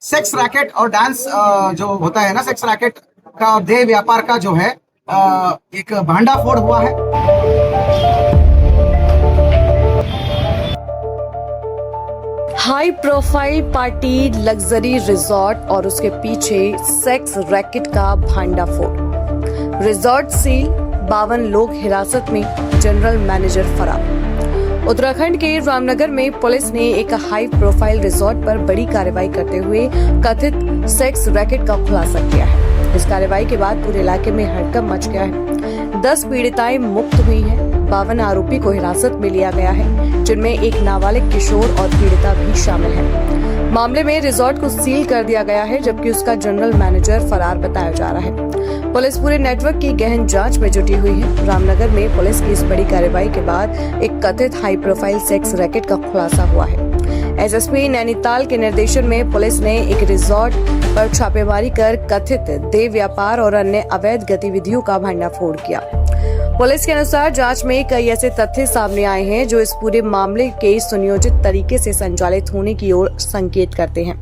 Sex racket और dance जो होता है ना, सेक्स रैकेट का देह व्यापार का जो है एक भांडाफोड़ हुआ है। High profile party, luxury resort और उसके पीछे सेक्स रैकेट का भांडाफोड़। रिजॉर्ट सील, 52 लोग हिरासत में, जनरल मैनेजर फरार। उत्तराखंड के रामनगर में पुलिस ने एक हाई प्रोफाइल रिजॉर्ट पर बड़ी कार्रवाई करते हुए कथित सेक्स रैकेट का खुलासा किया है। इस कार्रवाई के बाद पूरे इलाके में हड़कंप मच गया है। 10 पीड़िताएं मुक्त हुई हैं। 52 आरोपी को हिरासत में लिया गया है, जिनमें एक नाबालिग किशोर और पीड़िता भी शामिल है। मामले में रिजॉर्ट को सील कर दिया गया है, जबकि उसका जनरल मैनेजर फरार बताया जा रहा है। पुलिस पूरे नेटवर्क की गहन जांच में जुटी हुई है। रामनगर में पुलिस की इस बड़ी कार्रवाई के बाद एक कथित हाई प्रोफाइल सेक्स रैकेट का खुलासा हुआ है। एसएसपी नैनीताल के निर्देशन में पुलिस ने एक रिजॉर्ट पर छापेमारी कर कथित देह व्यापार और अन्य अवैध गतिविधियों का भंडाफोड़ किया। पुलिस के अनुसार जांच में कई ऐसे तथ्य सामने आए हैं जो इस पूरे मामले के सुनियोजित तरीके से संचालित होने की ओर संकेत करते हैं।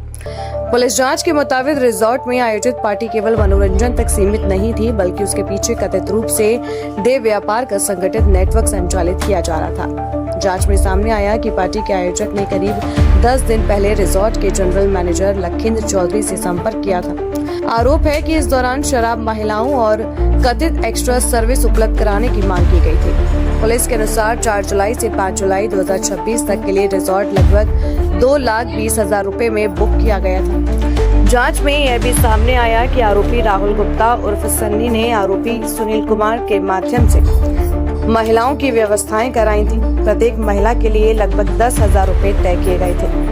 पुलिस जांच के मुताबिक रिजॉर्ट में आयोजित पार्टी केवल मनोरंजन तक सीमित नहीं थी, बल्कि उसके पीछे कथित रूप से देह व्यापार का संगठित नेटवर्क संचालित किया जा रहा था। जांच में सामने आया कि पार्टी के आयोजक ने करीब 10 दिन पहले रिजॉर्ट के जनरल मैनेजर लखिंद्र चौधरी से संपर्क किया था। आरोप है कि इस दौरान शराब, महिलाओं और कथित एक्स्ट्रा सर्विस उपलब्ध कराने की मांग की गई थी। पुलिस के अनुसार 4 जुलाई से 5 जुलाई 2026 तक के लिए रिजॉर्ट लगभग 2,20,000 रुपए में बुक किया गया था। जांच में यह भी सामने आया कि आरोपी राहुल गुप्ता उर्फ सन्नी ने आरोपी सुनील कुमार के माध्यम से महिलाओं की व्यवस्थाएं कराई थी। प्रत्येक महिला के लिए लगभग 10,000 रुपए तय किए गए थे।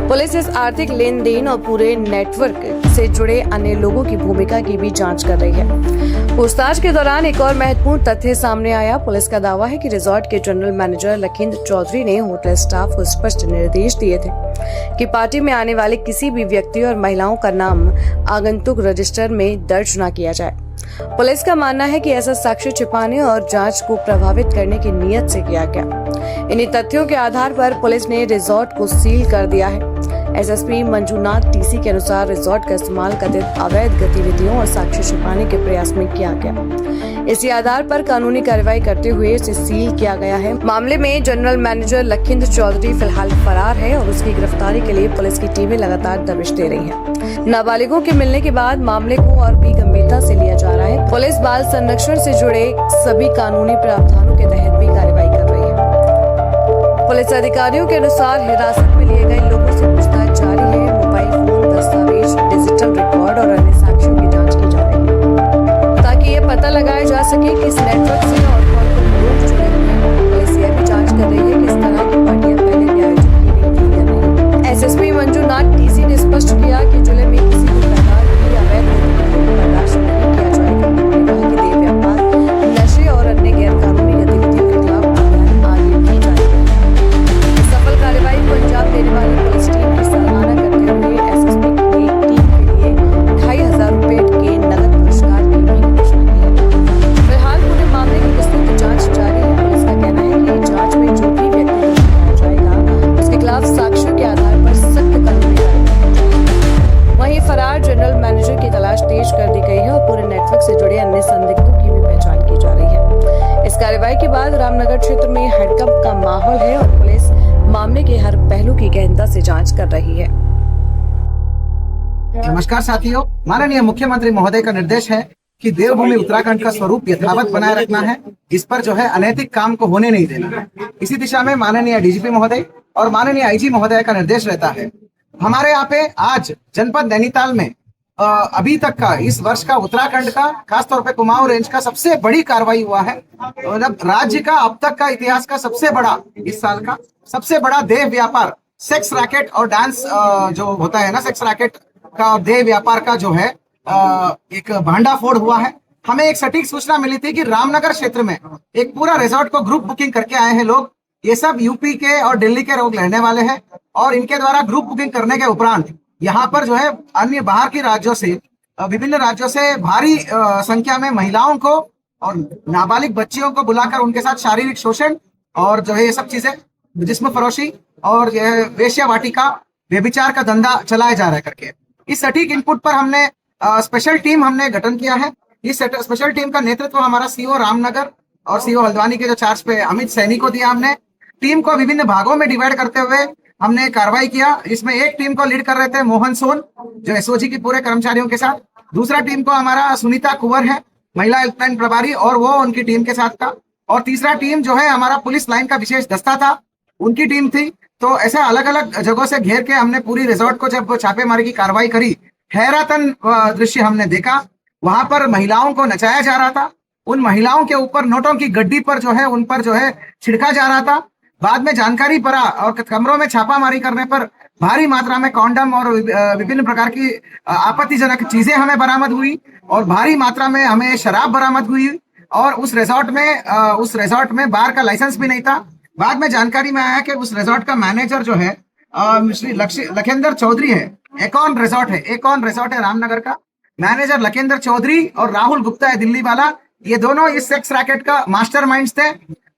पुलिस इस आर्थिक लेन देन और पूरे नेटवर्क से जुड़े अन्य लोगों की भूमिका की भी जांच कर रही है। पूछताछ के दौरान एक और महत्वपूर्ण तथ्य सामने आया। पुलिस का दावा है कि रिजॉर्ट के जनरल मैनेजर लखिंद्र चौधरी ने होटल स्टाफ को स्पष्ट निर्देश दिए थे कि पार्टी में आने वाले किसी भी व्यक्ति और महिलाओं का नाम आगंतुक रजिस्टर में दर्ज न किया जाए। पुलिस का मानना है कि ऐसा साक्ष्य छिपाने और जांच को प्रभावित करने की नीयत से किया गया। इन्हीं तथ्यों के आधार पर पुलिस ने रिजॉर्ट को सील कर दिया है। एसएसपी मंजूनाथ टीसी के अनुसार रिजॉर्ट का इस्तेमाल कथित अवैध गतिविधियों और साक्ष्य छिपाने के प्रयास में किया गया। इसी आधार पर कानूनी कार्रवाई करते हुए इसे सील किया गया है। मामले में जनरल मैनेजर लखिंद्र चौधरी फिलहाल फरार है और उसकी गिरफ्तारी के लिए पुलिस की टीमें लगातार दबिश दे रही हैं। नाबालिगों के मिलने के बाद मामले को और भी गंभीरता से लिया जा रहा है। पुलिस बाल संरक्षण से जुड़े सभी कानूनी प्रावधानों के तहत भी कार्रवाई कर रही है। पुलिस अधिकारियों के अनुसार हिरासत में लिए गए लोगों से पूछताछ जारी है। मोबाइल फोन, दस्तावेज, डिजिटल रिकॉर्ड और अन्य साक्ष्यों की जांच की जा रही है, ताकि ये पता लगाया जा सके कि इस नेटवर्क से और कौन लोग जुड़े हुए हैं। पुलिस यह भी जांच कर रही है कि इस तरह की पार्टियां पहले भी आयोजित की गई थी या नहीं। एसएसपी मंजूनाथ टीसी ने स्पष्ट किया कि जिले में किसी भी प्रकार की अवैध गतिविधियों को बर्दाश्त नहीं किया जाएगा। उन्होंने कहा कि देह व्यापार, नशे और अन्य गैरकानूनी गतिविधियों के खिलाफ अभियान आगे भी जारी रहेगा। सफल कार्रवाई को अंजाम देने वाली पुलिस टीम की सराहना करते हुए एसएसपी की टीम के लिए 2,500 रुपए के नगद पुरस्कार की भी घोषणा की है। फिलहाल पूरे मामले की विस्तृत जांच जारी है। पुलिस का कहना है कि जांच में जो भी व्यक्ति दोषी पाया जाएगा, उसके खिलाफ साक्ष्यों के आधार पर सख्त कानूनी कार्रवाई की जाएगी। वहीं फरार जनरल मैनेजर की तलाश तेज कर दी गई है और पूरे नेटवर्क से जुड़े अन्य संदिग्धों की भी पहचान की जा रही है। इस कार्रवाई के बाद रामनगर क्षेत्र में हड़कंप का माहौल है और पुलिस मामले के हर पहलू की गहनता से जांच कर रही है। नमस्कार साथियों, माननीय मुख्यमंत्री महोदय का निर्देश है कि देवभूमि उत्तराखंड का स्वरूप यथावत बनाए रखना है। इस पर जो है अनैतिक काम को होने नहीं देना। इसी दिशा में माननीय डीजीपी महोदय और माननीय आईजी महोदय का निर्देश रहता है। हमारे यहाँ पे आज जनपद नैनीताल में अभी तक का इस वर्ष का उत्तराखंड का, खासतौर पे कुमाऊं रेंज का सबसे बड़ी कार्रवाई हुआ है। मतलब राज्य का अब तक का इतिहास का सबसे बड़ा, इस साल का सबसे बड़ा देह व्यापार, सेक्स रैकेट और डांस जो होता है ना, सेक्स रैकेट का देह व्यापार का जो है एक भांडाफोड़ हुआ है। हमें एक सटीक सूचना मिली थी कि रामनगर क्षेत्र में एक पूरा रिजॉर्ट को ग्रुप बुकिंग करके आए हैं लोग। ये सब यूपी के और दिल्ली के लोग रहने वाले हैं और इनके द्वारा ग्रुप बुकिंग करने के उपरांत यहाँ पर जो है अन्य बाहर के राज्यों से, विभिन्न राज्यों से भारी संख्या में महिलाओं को और नाबालिग बच्चियों को बुलाकर उनके साथ शारीरिक शोषण और जो है ये सब चीजें, जिस्म फरोशी और यह वेश्या वाटिका, व्यभिचार का धंधा चलाया जा रहा है करके। इस सटीक इनपुट पर हमने स्पेशल टीम हमने गठन किया है। इस स्पेशल टीम का नेतृत्व हमारा सीओ रामनगर और सीओ हल्द्वानी के जो चार्ज पे अमित सैनी को दिया हमने। टीम को विभिन्न भागों में डिवाइड करते हुए हमने कार्रवाई किया। इसमें एक टीम को लीड कर रहे थे मोहन सोन, जो एसओजी के पूरे कर्मचारियों के साथ। दूसरा टीम को हमारा सुनीता कुंवर है, महिला हेल्पलाइन प्रभारी, और वो उनकी टीम के साथ था। और तीसरा टीम जो है हमारा पुलिस लाइन का विशेष दस्ता था, उनकी टीम थी। तो ऐसे अलग अलग जगहों से घेर के हमने पूरी रिजॉर्ट को जब छापेमारी की कार्रवाई करी, हैरातन दृश्य हमने देखा। वहां पर महिलाओं को नचाया जा रहा था, उन महिलाओं के ऊपर नोटों की गड्डी पर जो है उन पर जो है छिड़का जा रहा था। बाद में जानकारी पड़ा और कमरों में छापामारी करने पर भारी मात्रा में कॉन्डम और विभिन्न प्रकार की आपत्तिजनक चीजें हमें बरामद हुई और भारी मात्रा में हमें शराब बरामद हुई। और उस रिजॉर्ट में बार का लाइसेंस भी नहीं था। बाद में जानकारी में आया कि उस रिजॉर्ट का मैनेजर जो है श्री लखेंद्र चौधरी है। एकॉन रिजॉर्ट है रामनगर का। मैनेजर लखेंद्र चौधरी और राहुल गुप्ता है दिल्ली वाला, ये दोनों इस सेक्स रैकेट का मास्टरमाइंड्स थे।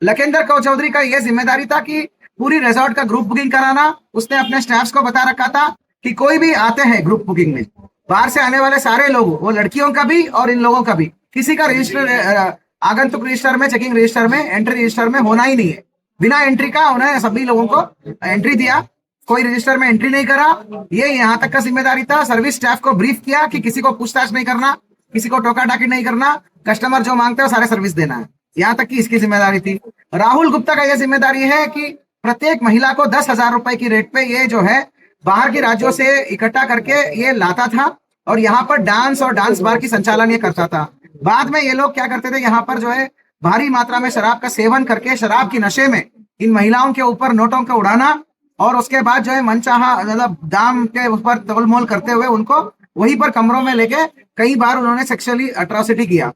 लखेंद्र चौधरी का यह जिम्मेदारी था कि पूरी रिजॉर्ट का ग्रुप बुकिंग कराना। उसने अपने स्टाफ्स को बता रखा था कि कोई भी आते हैं ग्रुप बुकिंग में, बाहर से आने वाले सारे लोग, वो लड़कियों का भी और इन लोगों का भी, किसी का रजिस्टर आगंतुक रजिस्टर में, चेकिंग रजिस्टर में, एंट्री रजिस्टर में होना ही नहीं है। बिना एंट्री का उन्हें सभी लोगों को एंट्री दिया, कोई रजिस्टर में एंट्री नहीं करा। ये यहाँ तक का जिम्मेदारी था। सर्विस स्टाफ को ब्रीफ किया कि किसी को पूछताछ नहीं करना, किसी को टोका टाकी नहीं करना, कस्टमर जो मांगते हैं सारे सर्विस देना है। यहाँ तक की इसकी जिम्मेदारी थी। राहुल गुप्ता का यह जिम्मेदारी है कि प्रत्येक महिला को 10,000 रुपए की रेट पे ये जो है बाहर के राज्यों से इकट्ठा करके ये लाता था और यहाँ पर डांस और डांस बार की संचालन ये करता था। बाद में ये लोग क्या करते थे, यहाँ पर जो है भारी मात्रा में शराब का सेवन करके शराब की नशे में इन महिलाओं के ऊपर नोटों को उड़ाना और उसके बाद जो है मनचाहा मतलब दाम के ऊपर तोल मोल करते हुए उनको वहीं पर कमरों में लेके कई बार उन्होंने सेक्सुअली अट्रॉसिटी किया।